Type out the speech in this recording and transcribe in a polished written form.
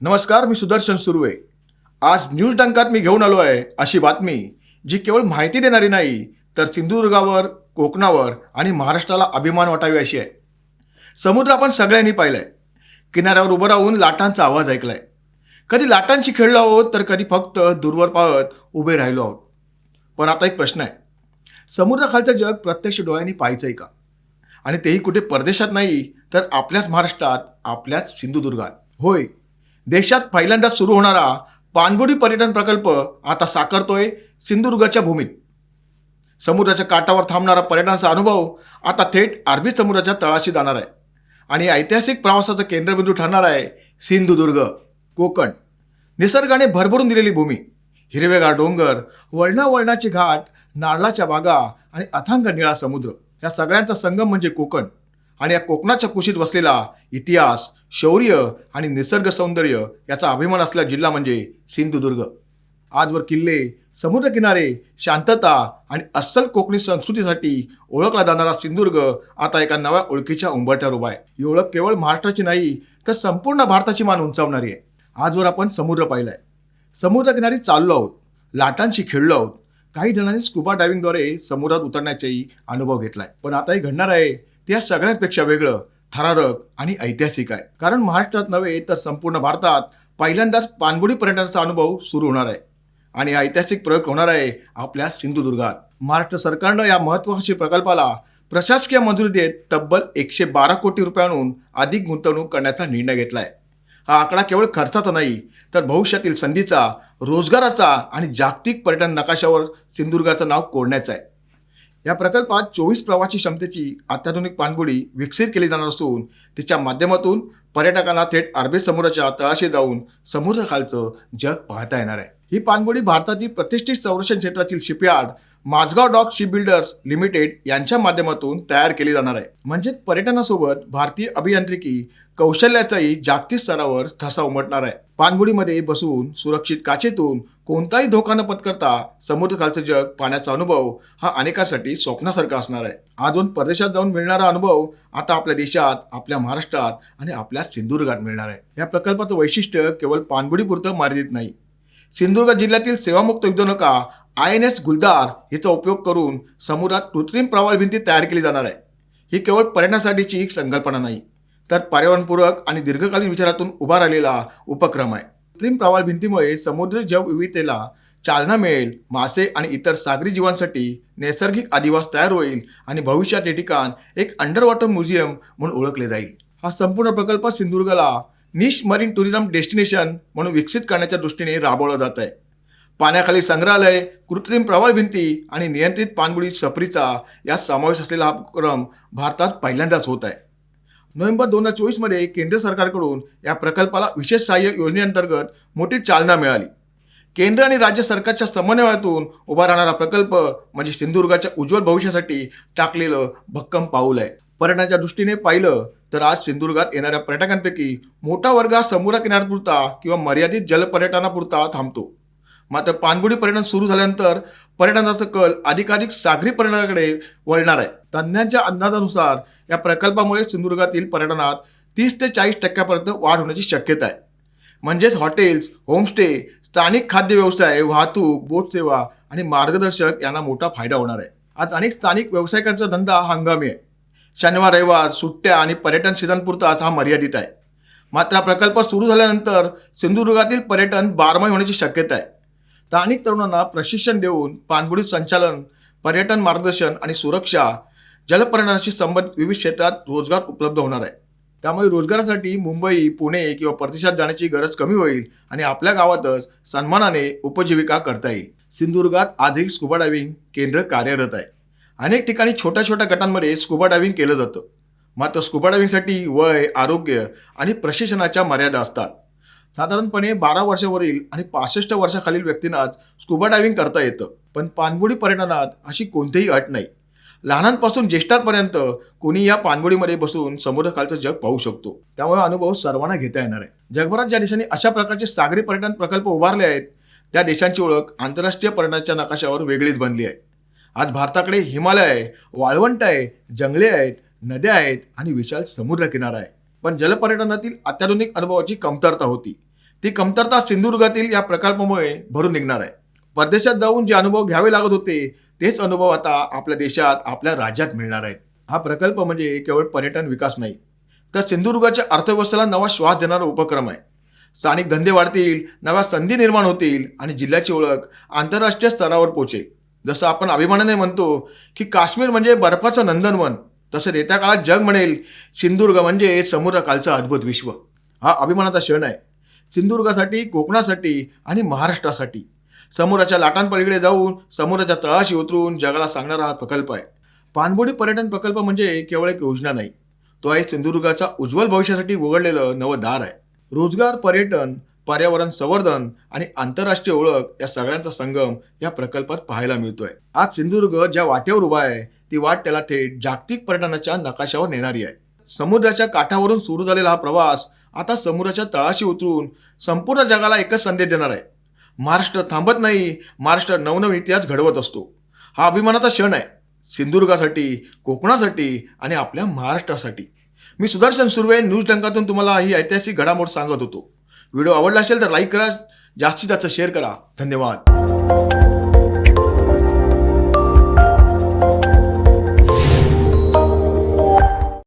नमस्कार, मी सुदर्शन सुर्वे. आज न्यूज डंकात मी घेऊन आलो आहे अशी बातमी जी केवळ माहिती देणारी नाही, तर सिंधुदुर्गावर, कोकणावर आणि महाराष्ट्राला अभिमान वाटावी अशी आहे. समुद्र आपण सगळ्यांनी पाहिलाय. किनाऱ्यावर उभं राहून लाटांचा आवाज ऐकलाय. कधी लाटांशी खेळलो आहोत, तर कधी फक्त दूरवर पाहत उभे राहिलो आहोत. पण आता एक प्रश्न आहे. समुद्राखालचं जग प्रत्यक्ष डोळ्यांनी पाहायचंय का? आणि तेही कुठे परदेशात नाही, तर आपल्याच महाराष्ट्रात, आपल्याच सिंधुदुर्गात. होय, देशात पहिल्यांदाच सुरू होणारा पाणबुडी पर्यटन प्रकल्प आता साकारतोय सिंधुदुर्गाच्या भूमीत. समुद्राच्या काठावर थांबणारा पर्यटनाचा अनुभव आता थेट अरबी समुद्राच्या तळाशी जाणार आहे. आणि ऐतिहासिक प्रवासाचं केंद्रबिंदू ठरणार आहे सिंधुदुर्ग, कोकण. निसर्गाने भरभरून दिलेली भूमी, हिरवेगार डोंगर, वळणावळणाचे घाट, नारळाच्या बागा आणि अथांग निळा समुद्र, या सगळ्यांचा संगम म्हणजे कोकण. आणि या कोकणाच्या कुशीत वसलेला इतिहास, शौर्य आणि निसर्ग सौंदर्य याचा अभिमान असलेला जिल्हा म्हणजे सिंधुदुर्ग. आजवर किल्ले, समुद्रकिनारे, शांतता आणि अस्सल कोकणी संस्कृतीसाठी ओळखला जाणारा सिंधुदुर्ग आता एका नव्या ओळखीच्या उंबरठ्यावर उभा आहे. ही ओळख केवळ महाराष्ट्राची नाही, तर संपूर्ण भारताची मान उंचावणारी आहे. आजवर आपण समुद्र पाहिलाय, समुद्रकिनारी चाललो आहोत, लाटांशी खेळलो आहोत, काही जणांनी स्कुबा डायव्हिंगद्वारे समुद्रात उतरण्याचाही अनुभव घेतलाय. पण आताही घडणार आहे ते या सगळ्यांपेक्षा वेगळं, थरारक आणि ऐतिहासिक आहे. कारण महाराष्ट्रात नव्हे, तर संपूर्ण भारतात पहिल्यांदाच पाणबुडी पर्यटनाचा अनुभव सुरू होणार आहे. आणि हा ऐतिहासिक प्रयोग होणार आहे आपल्या सिंधुदुर्गात. महाराष्ट्र सरकारनं या महत्त्वाकांक्षी प्रकल्पाला प्रशासकीय मंजुरी देत तब्बल 112 कोटी रुपयांहून अधिक गुंतवणूक करण्याचा निर्णय घेतला आहे. हा आकडा केवळ खर्चाचा नाही, तर भविष्यातील संधीचा, रोजगाराचा आणि जागतिक पर्यटन नकाशावर सिंधुदुर्गाचं नाव कोरण्याचं आहे. या प्रकल्पात 24 प्रवासी क्षमतेची अत्याधुनिक पाणबुडी विकसित केली जाणार असून तिच्या माध्यमातून पर्यटकांना थेट अरबी समुद्राच्या तळाशी जाऊन समुद्राखालचं जग पाहता येणार आहे. ही पाणबुडी भारतातील प्रतिष्ठित संरक्षण क्षेत्रातील shipyard Mazagon dock shipbuilders limited यांच्या माध्यमातून तयार केली जाणार आहे. म्हणजे पर्यटनासोबत भारतीय अभियांत्रिकी कौशल्याचाही जागतिक स्तरावर ठसा उमटणार आहे. पाणबुडीमध्ये बसून सुरक्षित काचेतून कोणताही धोका न पत्करता समुद्रखालचं जग पाहण्याचा अनुभव हा अनेकांसाठी स्वप्नासारखा असणार आहे. आजून परदेशात जाऊन मिळणारा अनुभव आता आपल्या देशात, आपल्या महाराष्ट्रात आणि आपल्या सिंधुदुर्गात मिळणार आहे. या प्रकल्पाचं वैशिष्ट्य केवळ पाणबुडीपुरतं मर्यादित नाही. सिंधुदुर्ग जिल्ह्यातील सेवामुक्त युद्धनौका INS गुलदार हिचा उपयोग करून समुद्रात कृत्रिम प्रवाल भिंती तयार केली जाणार आहे. ही केवळ पर्यटनासाठीची एक संकल्पना नाही, तर पर्यावरणपूरक आणि दीर्घकालीन विचारातून उभा राहिलेला उपक्रम आहे. कृत्रिम प्रवाल भिंतीमुळे समुद्री जैवविविधतेला चालना मिळेल, मासे आणि इतर सागरी जीवांसाठी नैसर्गिक अधिवास तयार होईल आणि भविष्यात हे ठिकाण एक अंडर वॉटर म्युझियम म्हणून ओळखले जाईल. हा संपूर्ण प्रकल्प सिंधुदुर्गला निश मरीन टुरिझम डेस्टिनेशन म्हणून विकसित करण्याच्या दृष्टीने राबवला जात आहे. पाण्याखाली संग्रहालय, कृत्रिम प्रवाळ भिंती आणि नियंत्रित पाणबुडी सफरीचा यात समावेश असलेला हा उपक्रम भारतात पहिल्यांदाच होत आहे. नोव्हेंबर 2024 मध्ये केंद्र सरकारकडून या प्रकल्पाला विशेष सहाय्य योजनेअंतर्गत मोठी चालना मिळाली. केंद्र आणि राज्य सरकारच्या समन्वयातून उभा राहणारा प्रकल्प म्हणजे सिंधुदुर्गाच्या उज्ज्वल भविष्यासाठी टाकलेलं भक्कम पाऊल आहे. पर्यटनाच्या दृष्टीने पाहिलं तर आज सिंधुदुर्गात येणाऱ्या पर्यटकांपैकी मोठा वर्ग हा समुद्रकिनाऱ्यापुरता किंवा मर्यादित जलपर्यटनापुरता थांबतो. मात्र पाणबुडी पर्यटन सुरू झाल्यानंतर पर्यटनाचा कल अधिकाधिक सागरी पर्यटनाकडे वळणार आहे. तज्ज्ञांच्या अंदाजानुसार या प्रकल्पामुळे सिंधुदुर्गातील पर्यटनात 30 ते 40% वाढ होण्याची शक्यता आहे. म्हणजेच हॉटेल्स, होमस्टे, स्थानिक खाद्य व्यवसाय, वाहतूक, बोट सेवा आणि मार्गदर्शक यांना मोठा फायदा होणार आहे. आज अनेक स्थानिक व्यावसायिकांचा धंदा हंगामी आहे. शनिवार, रविवार, सुट्ट्या आणि पर्यटन सीझनपुरताच हा मर्यादित आहे. मात्र हा प्रकल्प सुरू झाल्यानंतर सिंधुदुर्गातील पर्यटन बारमाही होण्याची शक्यता आहे. स्थानिक तरुणांना प्रशिक्षण देऊन पाणबुडी संचालन, पर्यटन मार्गदर्शन आणि सुरक्षा, जलपर्यटनाशी संबंधित विविध क्षेत्रात रोजगार उपलब्ध होणार आहे. त्यामुळे रोजगारासाठी मुंबई, पुणे किंवा परदेशात जाण्याची गरज कमी होईल आणि आपल्या गावातच सन्मानाने उपजीविका करता येईल. सिंधुदुर्गात आजही स्कुबा डायव्हिंग केंद्र कार्यरत आहे. अनेक ठिकाणी छोट्या छोट्या गटांमध्ये स्कुबा डायव्हिंग केलं जातं. मात्र स्कुबा डायव्हिंगसाठी वय, आरोग्य आणि प्रशिक्षणाच्या मर्यादा असतात. साधारणपणे 12 वर्षावरील आणि 65 वर्षाखालील व्यक्तींनाच स्कुबा डायव्हिंग करता येतं. पण पाणबुडी पर्यटनात अशी कोणतीही अट नाही. लहानांपासून ज्येष्ठांपर्यंत कोणी या पाणबुडीमध्ये बसून समुद्रखालचं जग पाहू शकतो. त्यामुळे अनुभव सर्वांना घेता येणार आहे. जगभरात ज्या देशांनी अशा प्रकारचे सागरी पर्यटन प्रकल्प उभारले आहेत, त्या देशांची ओळख आंतरराष्ट्रीय पर्यटनाच्या नकाशावर वेगळीच बनली आहे. आज भारताकडे हिमालय आहे, वाळवंट आहे, जंगले आहेत, नद्या आहेत आणि विशाल समुद्रकिनारा आहे. पण जलपर्यटनातील अत्याधुनिक अनुभवाची कमतरता होती. ती कमतरता सिंधुदुर्गातील या प्रकल्पामुळे भरून निघणार आहे. परदेशात जाऊन जे अनुभव घ्यावे लागत होते तेच अनुभव आता आपल्या देशात, आपल्या राज्यात मिळणार आहेत. हा प्रकल्प म्हणजे केवळ पर्यटन विकास नाही, तर सिंधुदुर्गाच्या अर्थव्यवस्थेला नवा श्वास देणारा उपक्रम आहे. स्थानिक धंदे वाढतील, नव्या संधी निर्माण होतील आणि जिल्ह्याची ओळख आंतरराष्ट्रीय स्तरावर पोहोचेल. जसं आपण अभिमानाने म्हणतो की काश्मीर म्हणजे बर्फाचं नंदनवन, तसं येत्या काळात जग म्हणेल सिंधुदुर्ग म्हणजे समुद्रकालचं अद्भुत विश्व. हा अभिमानाचा क्षण आहे सिंधुदुर्गासाठी, कोकणासाठी आणि महाराष्ट्रासाठी. समुद्राच्या लाटांपलीकडे जाऊन समुद्राच्या तळाशी उतरून जगाला सांगणारा हा प्रकल्प आहे. पाणबुडी पर्यटन प्रकल्प म्हणजे केवळ एक योजना नाही, तो आहे सिंधुदुर्गाचा उज्ज्वल भविष्यासाठी उघडलेलं नवं दार आहे. रोजगार, पर्यटन, पर्यावरण संवर्धन आणि आंतरराष्ट्रीय ओळख या सगळ्यांचा संगम या प्रकल्पात पाहायला मिळतोय. आज सिंधुदुर्ग ज्या वाटेवर उभा आहे ती वाट त्याला थेट जागतिक पर्यटनाच्या नकाशावर नेणारी आहे. समुद्राच्या काठावरून सुरू झालेला हा प्रवास आता समुद्राच्या तळाशी उतरून संपूर्ण जगाला एकच संदेश देणार आहे. महाराष्ट्र थांबत नाही, महाराष्ट्र नवनवीन इतिहास घडवत असतो. हा अभिमानाचा क्षण आहे सिंधुदुर्गासाठी, कोकणासाठी आणि आपल्या महाराष्ट्रासाठी. मी सुदर्शन सुर्वे, न्यूज डंकातून तुम्हाला ही ऐतिहासिक घडामोड सांगत होतो. व्हिडिओ आवडला असेल तर लाईक करा, जास्तीत जास्त शेअर करा. धन्यवाद.